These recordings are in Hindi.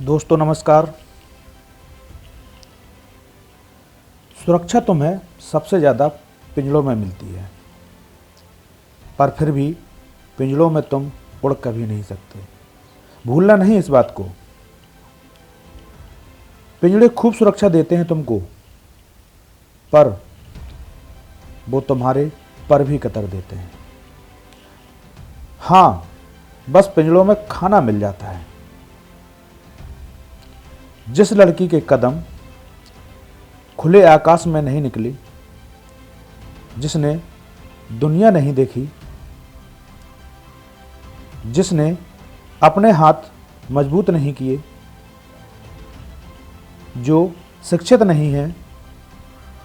दोस्तों नमस्कार। सुरक्षा तुम्हें सबसे ज़्यादा पिंजड़ों में मिलती है, पर फिर भी पिंजड़ों में तुम उड़ कभी नहीं सकते। भूलना नहीं इस बात को। पिंजड़े खूब सुरक्षा देते हैं तुमको, पर वो तुम्हारे पर भी कतर देते हैं। हाँ, बस पिंजड़ों में खाना मिल जाता है। जिस लड़की के कदम खुले आकाश में नहीं निकली, जिसने दुनिया नहीं देखी, जिसने अपने हाथ मजबूत नहीं किए, जो शिक्षित नहीं है,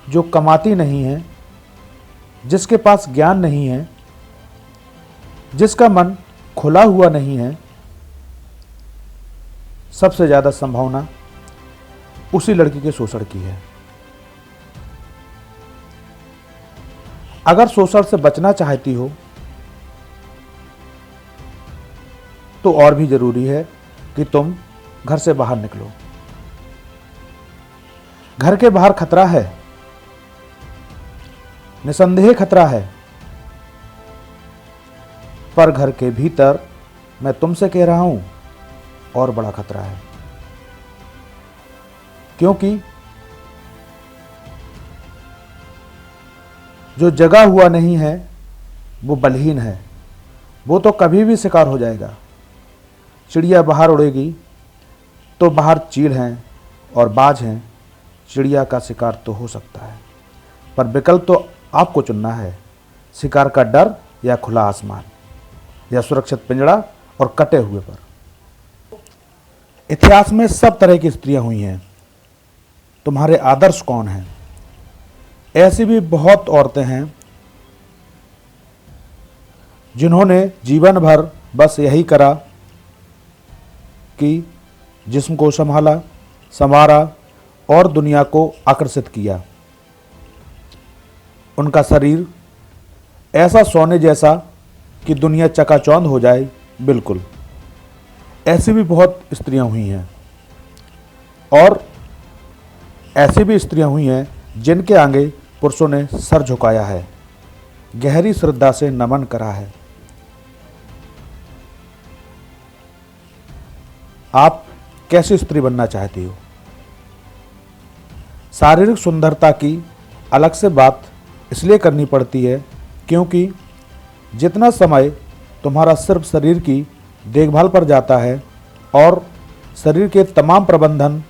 जो कमाती नहीं है, जिसके पास ज्ञान नहीं है, जिसका मन खुला हुआ नहीं है, सबसे ज़्यादा संभावना उसी लड़की के शोषण की है। अगर शोषण से बचना चाहती हो तो और भी जरूरी है कि तुम घर से बाहर निकलो। घर के बाहर खतरा है, निसंदेह खतरा है, पर घर के भीतर मैं तुमसे कह रहा हूं और बड़ा खतरा है। क्योंकि जो जगा हुआ नहीं है वो बलहीन है, वो तो कभी भी शिकार हो जाएगा। चिड़िया बाहर उड़ेगी तो बाहर चील हैं और बाज हैं, चिड़िया का शिकार तो हो सकता है, पर विकल्प तो आपको चुनना है। शिकार का डर या खुला आसमान, या सुरक्षित पिंजड़ा और कटे हुए पर। इतिहास में सब तरह की स्त्रियां हुई हैं। तुम्हारे आदर्श कौन हैं? ऐसी भी बहुत औरतें हैं जिन्होंने जीवन भर बस यही करा कि जिस्म को संभाला, संवारा और दुनिया को आकर्षित किया। उनका शरीर ऐसा सोने जैसा कि दुनिया चकाचौंध हो जाए। बिल्कुल, ऐसी भी बहुत स्त्रियां हुई हैं। और ऐसी भी स्त्रियां हुई हैं जिनके आगे पुरुषों ने सर झुकाया है, गहरी श्रद्धा से नमन करा है। आप कैसी स्त्री बनना चाहती हो? शारीरिक सुंदरता की अलग से बात इसलिए करनी पड़ती है क्योंकि जितना समय तुम्हारा सिर्फ शरीर की देखभाल पर जाता है और शरीर के तमाम प्रबंधन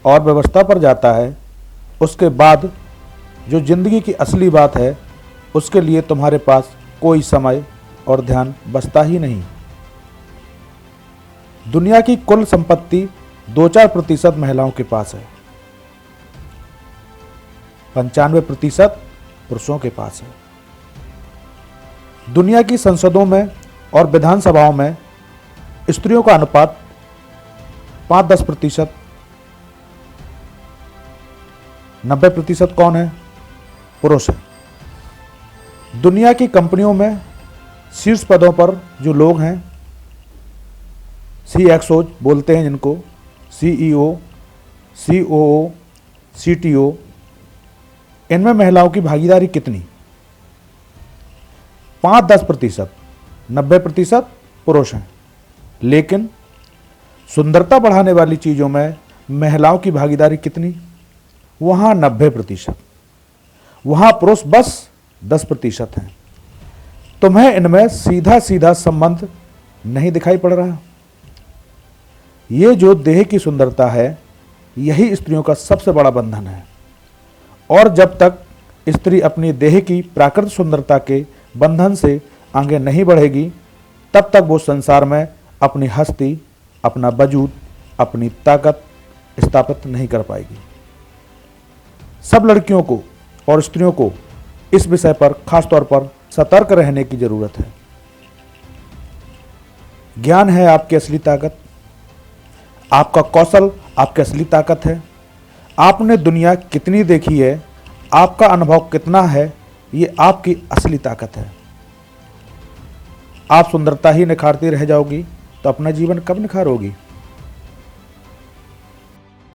और व्यवस्था पर जाता है, उसके बाद जो जिंदगी की असली बात है उसके लिए तुम्हारे पास कोई समय और ध्यान बचता ही नहीं। दुनिया की कुल संपत्ति 2-4% महिलाओं के पास है, 95% पुरुषों के पास है। दुनिया की संसदों में और विधानसभाओं में स्त्रियों का अनुपात 5-10%। 90% कौन है? पुरुष है। दुनिया की कंपनियों में शीर्ष पदों पर जो लोग हैं, CXO बोलते हैं जिनको, CEO, COO, CTO, इनमें महिलाओं की भागीदारी कितनी? 5-10%। 90% पुरुष हैं। लेकिन सुंदरता बढ़ाने वाली चीज़ों में महिलाओं की भागीदारी कितनी? वहाँ 90%। वहाँ पुरुष बस 10% हैं। तुम्हें इनमें सीधा सीधा संबंध नहीं दिखाई पड़ रहा? ये जो देह की सुंदरता है, यही स्त्रियों का सबसे बड़ा बंधन है। और जब तक स्त्री अपनी देह की प्राकृतिक सुंदरता के बंधन से आगे नहीं बढ़ेगी, तब तक वो संसार में अपनी हस्ती, अपना वजूद, अपनी ताकत स्थापित नहीं कर पाएगी। सब लड़कियों को और स्त्रियों को इस विषय पर खास तौर पर सतर्क रहने की जरूरत है। ज्ञान है आपकी असली ताकत, आपका कौशल आपकी असली ताकत है। आपने दुनिया कितनी देखी है, आपका अनुभव कितना है, ये आपकी असली ताकत है। आप सुंदरता ही निखारती रह जाओगी तो अपना जीवन कब निखारोगी?